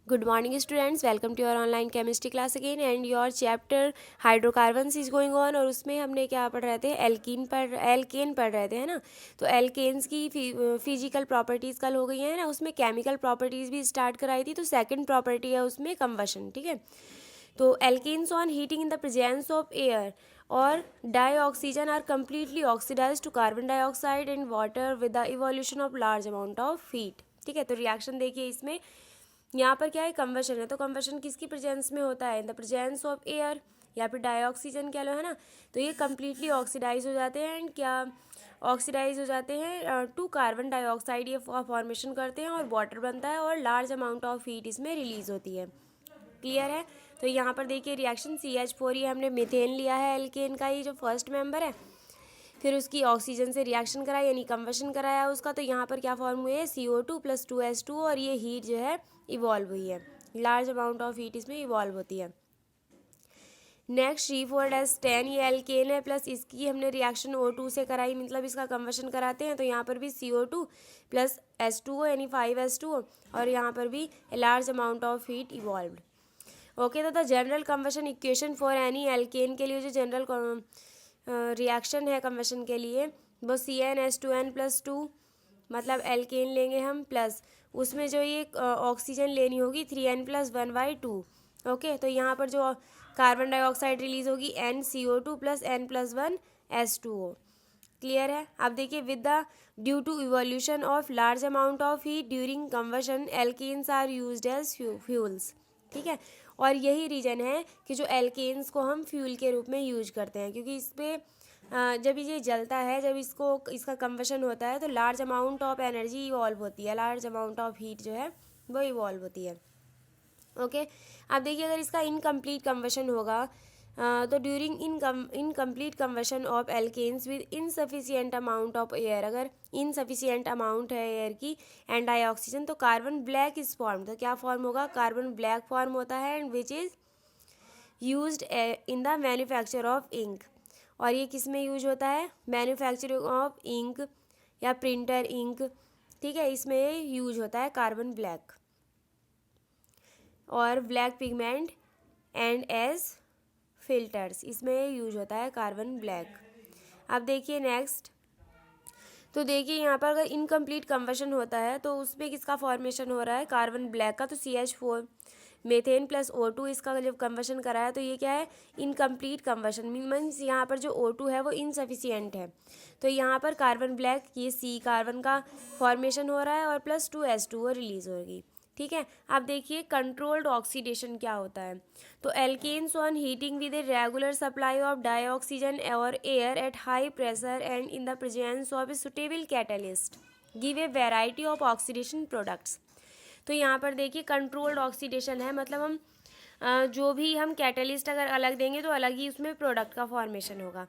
Good morning students, welcome to your online chemistry class again and your chapter hydrocarbons is going on. और उसमें हमने क्या पढ़ रहे थे, एल्केन पढ़ रहे थे, है ना। तो एल्केन्स की फिजिकल प्रॉपर्टीज़ कल हो गई हैं ना, उसमें केमिकल प्रॉपर्टीज़ भी स्टार्ट कराई थी। तो सेकंड प्रॉपर्टी है उसमें कम्बशन, ठीक है। तो alkanes on heating in the presence of air और dioxygen are completely oxidise to carbon dioxide and water with the evolution of large amount of heat, ठीक है। तो रिएक्शन देखिए इसमें, यहाँ पर क्या है, कन्वर्शन है। तो कन्वर्शन किसकी प्रेजेंस में होता है, इन द प्रेजेंस ऑफ एयर या फिर डाइऑक्सीजन कह लो, है ना। तो ये कम्प्लीटली ऑक्सीडाइज हो जाते हैं एंड क्या ऑक्सीडाइज हो जाते हैं टू कार्बन डाइऑक्साइड, ये फॉर्मेशन करते हैं और वाटर बनता है और लार्ज अमाउंट ऑफ हीट इसमें रिलीज होती है। क्लियर है। तो यहाँ पर देखिए रिएक्शन CH4, ये हमने मीथेन लिया है एल्केन का, ये जो फर्स्ट मेंबर है। फिर उसकी ऑक्सीजन से रिएक्शन कराया यानी कन्वर्शन कराया उसका। तो यहाँ पर क्या फॉर्म हुए, CO2 + 2H2 और ये हीट जो है इवॉल्व हुई है, लार्ज अमाउंट ऑफ हीट इसमें इवॉल्व होती है। नेक्स्ट C4H10, ये एल्केन है, प्लस इसकी हमने रिएक्शन O2 से कराई, मतलब इसका कन्वर्शन कराते हैं। तो यहाँ पर भी CO2 + H2O यानी 5H2O और यहाँ पर भी large amount of heat evolved. Okay, तो the general conversion equation for any alkane के लिए जो जनरल रिएक्शन है कन्वर्शन के लिए वो CnH2n+2, मतलब एल्केन लेंगे हम, प्लस उसमें जो ये ऑक्सीजन लेनी होगी 3n+1/2। ओके, तो यहाँ पर जो कार्बन डाइऑक्साइड रिलीज होगी NCO2 + n+1H2O। क्लियर है। अब देखिए, with the due to evolution of large amount of heat during conversion alkanes are used as fuels, ठीक है। और यही रीज़न है कि जो एल्केन्स को हम फ्यूल के रूप में यूज करते हैं, क्योंकि इस पर जब ये जलता है, जब इसका कन्वर्शन होता है तो large amount of energy evolve होती है, लार्ज अमाउंट ऑफ हीट जो है वो इवॉल्व होती है। ओके, अब देखिए अगर इसका इनकम्प्लीट कन्वर्शन होगा तो during incomplete conversion of alkanes with insufficient amount of air, अगर इनसफिशियंट अमाउंट है एयर की एंड डाई ऑक्सीजन, तो कार्बन ब्लैक इज फॉर्म। तो क्या फॉर्म होगा, कार्बन ब्लैक फॉर्म होता है and which is used in the manufacture of ink. और ये किस में यूज होता है, मैन्युफैक्चरिंग ऑफ इंक या प्रिंटर इंक, ठीक है, इसमें यूज होता है कार्बन ब्लैक और black pigment and as filters, इसमें यूज होता है कार्बन ब्लैक। अब देखिए नेक्स्ट, तो देखिए यहाँ पर अगर इनकम्प्लीट कन्वर्शन होता है तो उसमें किसका फॉर्मेशन हो रहा है, कार्बन ब्लैक का। तो CH4 मीथेन + O2 इसका जब कन्वर्शन कराया तो ये क्या है, इनकम्प्लीट कन्वर्शन, मीन्स यहाँ पर जो O2 है वो इनसफिशियंट है। तो यहाँ पर कार्बन ब्लैक, ये C कार्बन का फॉर्मेशन हो रहा है और + 2H2O रिलीज होगी, ठीक है। अब देखिए कंट्रोल्ड ऑक्सीडेशन क्या होता है। तो alkanes on heating with a regular supply of dioxygen और air at high pressure and in the presence of a suitable catalyst give a variety of oxidation products. तो यहाँ पर देखिए कंट्रोल्ड ऑक्सीडेशन है, मतलब हम जो भी हम कैटलिस्ट अगर अलग देंगे तो अलग ही उसमें प्रोडक्ट का फॉर्मेशन होगा,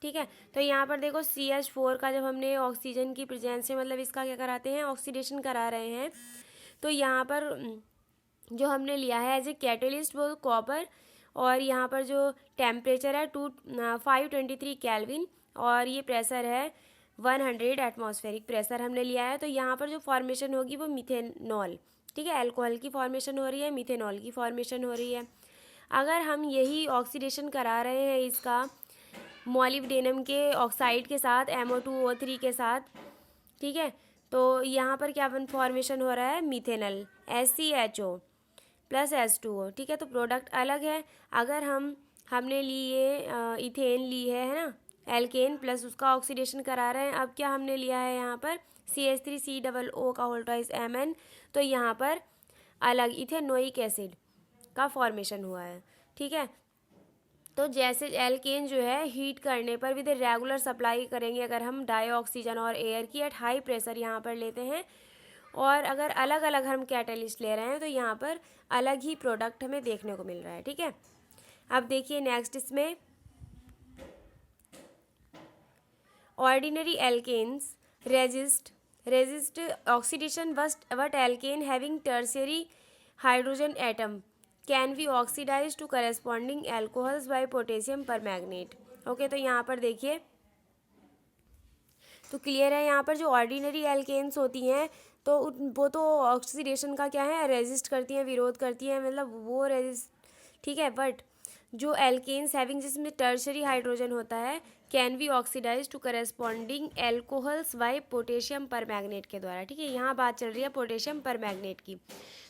ठीक है। तो यहाँ पर देखो CH4 का जब हमने ऑक्सीजन की प्रेजेंस से, मतलब इसका क्या कराते हैं, ऑक्सीडेशन करा रहे हैं। तो यहाँ पर जो हमने लिया है एज ए कैटलिस्ट वो कॉपर, और यहाँ पर जो टेम्परेचर है 523 केल्विन और ये प्रेशर है 100 एटमॉस्फेरिक प्रेशर हमने लिया है। तो यहाँ पर जो फॉर्मेशन होगी वो मिथेनॉल, ठीक है, अल्कोहल की फॉर्मेशन हो रही है, मिथेनॉल की फॉर्मेशन हो रही है। अगर हम यही ऑक्सीडेशन करा रहे हैं इसका मॉलिब्डेनम के ऑक्साइड के साथ, MO2O3 के साथ, ठीक है, तो यहाँ पर क्या फॉर्मेशन हो रहा है, मिथेनल SCHO + H2O, ठीक है। तो प्रोडक्ट अलग है। अगर हमने ली ये इथेन ली है ना, एल्केन, प्लस उसका ऑक्सीडेशन करा रहे हैं। अब क्या हमने लिया है यहाँ पर CH3COO Mn, तो यहाँ पर अलग इथेनोइक एसिड का फॉर्मेशन हुआ है, ठीक है। तो जैसे एल्केन जो है हीट करने पर विद रेगुलर सप्लाई करेंगे, अगर हम डाई ऑक्सीजन और एयर की एट हाई प्रेशर यहाँ पर लेते हैं, और अगर अलग अलग हम कैटलिस्ट ले रहे हैं तो यहाँ पर अलग ही प्रोडक्ट हमें देखने को मिल रहा है, ठीक है। अब देखिए नेक्स्ट, इसमें ordinary alkanes resist oxidation but alkane having tertiary hydrogen atom can be oxidise to corresponding alcohols by potassium permanganate. Okay, तो यहाँ पर देखिए, तो क्लियर है, यहाँ पर जो ऑर्डिनरी एल्केन्स होती हैं तो वो तो ऑक्सीडेशन का क्या है, रेजिस्ट करती हैं, विरोध करती हैं, मतलब वो रेजिस्ट, ठीक है। बट जो एल्केन्स हैविंग जिसमें टर्शरी हाइड्रोजन होता है can be oxidise to corresponding alcohols by potassium permanganate के द्वारा, ठीक है। यहाँ बात चल रही है पोटेशियम परमैंगनेट की।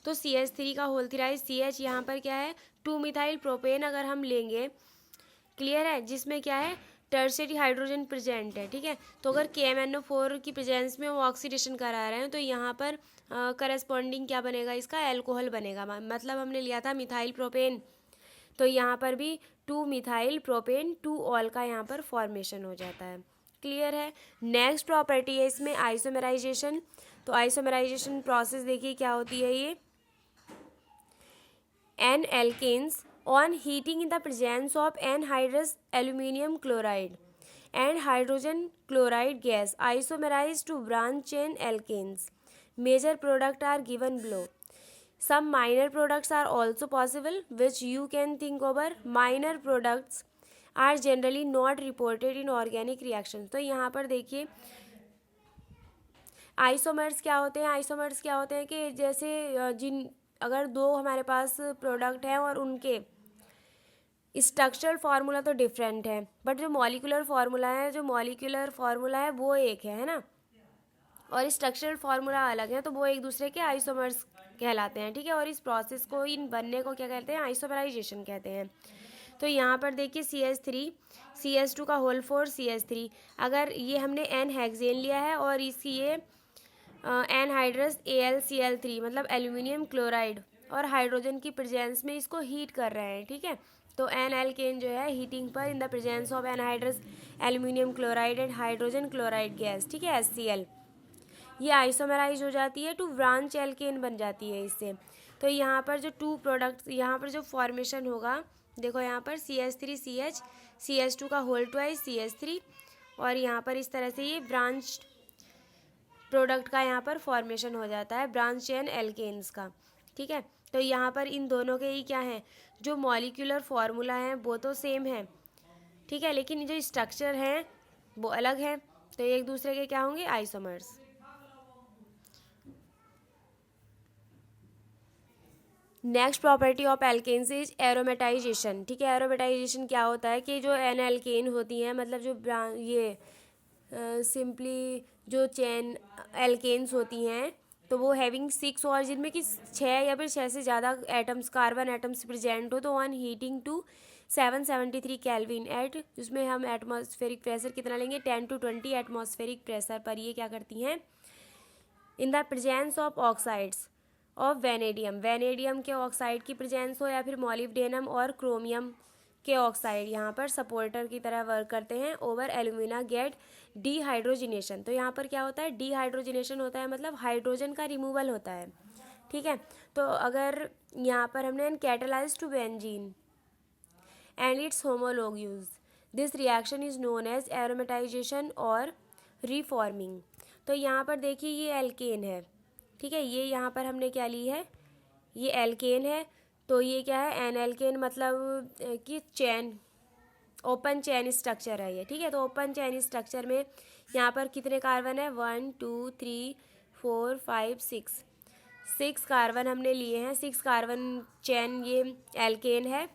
तो CH3 का होल थ्राइज CH यहाँ पर क्या है 2 मिथाइल प्रोपेन अगर हम लेंगे, क्लियर है, जिसमें क्या है टर्शरी हाइड्रोजन प्रेजेंट है, ठीक है। तो अगर KMnO4 की प्रेजेंस में वो ऑक्सीडेशन करा रहे हैं तो यहाँ पर करस्पॉन्डिंग क्या बनेगा, इसका एल्कोहल बनेगा। मतलब हमने लिया था मिथाइल प्रोपेन, तो यहाँ पर भी 2 मिथाइल प्रोपेन 2 ऑल का यहाँ पर फॉर्मेशन हो जाता है, क्लियर है। नेक्स्ट प्रॉपर्टी है इसमें आइसोमराइजेशन। तो आइसोमराइजेशन प्रोसेस देखिए क्या होती है ये, n alkanes on heating in the presence of anhydrous aluminum chloride and hydrogen chloride gas isomerize to branch chain alkanes. Major products are given below. Some minor products are also possible which you can think over. Minor products are generally not reported in organic reactions. तो यहाँ पर देखिए isomers क्या होते हैं, isomers क्या होते हैं कि जैसे जिन अगर दो हमारे पास प्रोडक्ट हैं और उनके स्ट्रक्चरल फार्मूला तो डिफरेंट है, बट जो मॉलिक्यूलर फार्मूला है वो एक है ना, और स्ट्रक्चरल फार्मूला अलग है, तो वो एक दूसरे के आइसोमर्स कहलाते हैं, ठीक है। और इस प्रोसेस को, इन बनने को क्या कहते हैं, आइसोमराइजेशन कहते हैं। तो यहाँ पर देखिए CH3 CH2 का होल 4 CH3, अगर ये हमने एन हेक्सेन लिया है और इसकी ये एनहाइड्रस AlCl3 मतलब एल्यूमिनियम क्लोराइड और हाइड्रोजन की प्रेजेंस में इसको हीट कर रहे हैं, ठीक है। तो एन एल्केन जो है हीटिंग पर इन the presence of anhydrous aluminium chloride and hydrogen chloride gas, ठीक है, HCl, ये आइसोमराइज हो जाती है टू ब्रांच एल्केन बन जाती है इससे। तो यहाँ पर जो टू प्रोडक्ट्स, यहाँ पर जो फॉर्मेशन होगा देखो, यहाँ पर CH3 CH CH2 का होल ट्वाइस CH3 और यहाँ पर इस तरह से ये ब्रांच प्रोडक्ट का यहाँ पर फॉर्मेशन हो जाता है, ब्रांच चेन एल्केन्स का, ठीक है। तो यहाँ पर इन दोनों के ही क्या है, जो मॉलिक्यूलर फार्मूला है वो तो सेम है, ठीक है, लेकिन जो स्ट्रक्चर है वो अलग है, तो एक दूसरे के क्या होंगे, isomers. Next property of alkanes is aromatisation, ठीक है। एरोमेटाइजेशन क्या होता है कि जो एन एल्केन होती हैं, मतलब जो ये सिंपली जो चेन एल्केन्स होती हैं, तो वो हैविंग 6 और जिनमें कि 6 या फिर 6 से ज़्यादा एटम्स, कार्बन एटम्स प्रेजेंट हो, तो on heating to 773 kelvin at, जिसमें हम एटमॉस्फेरिक प्रेशर कितना लेंगे, 10 to 20 एटमॉस्फेरिक प्रेशर पर ये क्या करती हैं, इन the presence of oxides of vanadium, vanadium के ऑक्साइड की प्रेजेंस हो या फिर मॉलिब्डेनम और क्रोमियम के ऑक्साइड यहाँ पर सपोर्टर की तरह वर्क करते हैं ओवर एल्यूमिना गेट डीहाइड्रोजिनेशन। तो यहाँ पर क्या होता है, डीहाइड्रोजिनेशन होता है, मतलब हाइड्रोजन का रिमूवल होता है, ठीक है। तो अगर यहाँ पर हमने catalyse to benzene and its homologue use, this reaction is known as aromatisation और रिफॉर्मिंग। तो यहाँ पर देखिए ये एल्केन है, ठीक है, ये यहाँ पर हमने क्या ली है, ये एल्केन है, तो ये क्या है, एन एल्केन, मतलब कि चैन, ओपन चैन स्ट्रक्चर है ये, ठीक है। तो ओपन चैन स्ट्रक्चर में यहाँ पर कितने कार्बन है, 1 2 3 4 5 6 कार्बन हमने लिए हैं, 6 कार्बन चैन ये एल्केन है।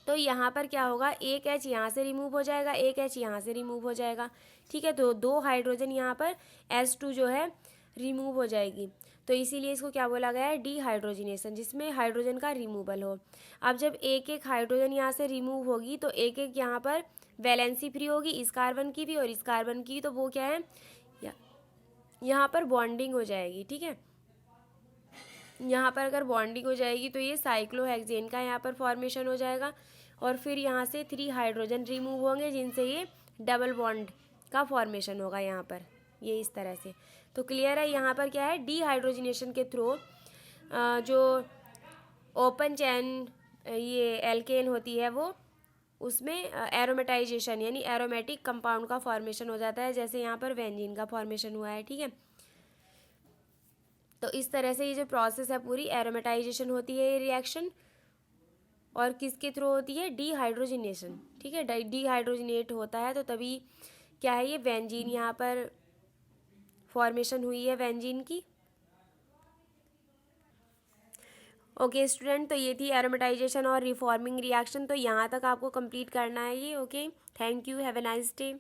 तो यहाँ पर क्या होगा, एक H यहाँ से रिमूव हो जाएगा, एक H यहाँ से रिमूव हो जाएगा, ठीक है। तो 2 हाइड्रोजन यहाँ पर H2 जो है रिमूव हो जाएगी, तो इसीलिए इसको क्या बोला गया है, डीहाइड्रोजिनेशन, जिसमें हाइड्रोजन का रिमूवल हो। अब जब एक एक हाइड्रोजन यहाँ से रिमूव होगी तो एक एक यहाँ पर वैलेंसी फ्री होगी, इस कार्बन की भी और इस कार्बन की, तो वो क्या है, यहाँ पर बॉन्डिंग हो जाएगी, ठीक है। यहाँ पर अगर बॉन्डिंग हो जाएगी तो ये साइक्लोहेक्सेन का यहाँ पर फॉर्मेशन हो जाएगा, और फिर यहाँ से 3 हाइड्रोजन रिमूव होंगे जिनसे ये डबल बॉन्ड का फॉर्मेशन होगा यहाँ पर, ये इस तरह से। तो क्लियर है, यहाँ पर क्या है, डीहाइड्रोजिनेशन के थ्रू जो ओपन चैन ये एल्केन होती है वो, उसमें एरोमेटाइजेशन यानी एरोमेटिक कंपाउंड का फॉर्मेशन हो जाता है, जैसे यहाँ पर बेंजीन का फॉर्मेशन हुआ है, ठीक है। तो इस तरह से ये जो प्रोसेस है पूरी एरोमेटाइजेशन होती है ये रिएक्शन, और किसके थ्रू होती है, डीहाइड्रोजिनेशन, ठीक है। डीहाइड्रोजिनेट होता है तो तभी क्या है, ये बेंजीन यहाँ पर फॉर्मेशन हुई है बेंजीन की, ओके स्टूडेंट, तो ये थी एरोमेटाइजेशन और रिफॉर्मिंग रिएक्शन। तो यहाँ तक आपको कंप्लीट करना है ये। Okay, thank you, have a nice day.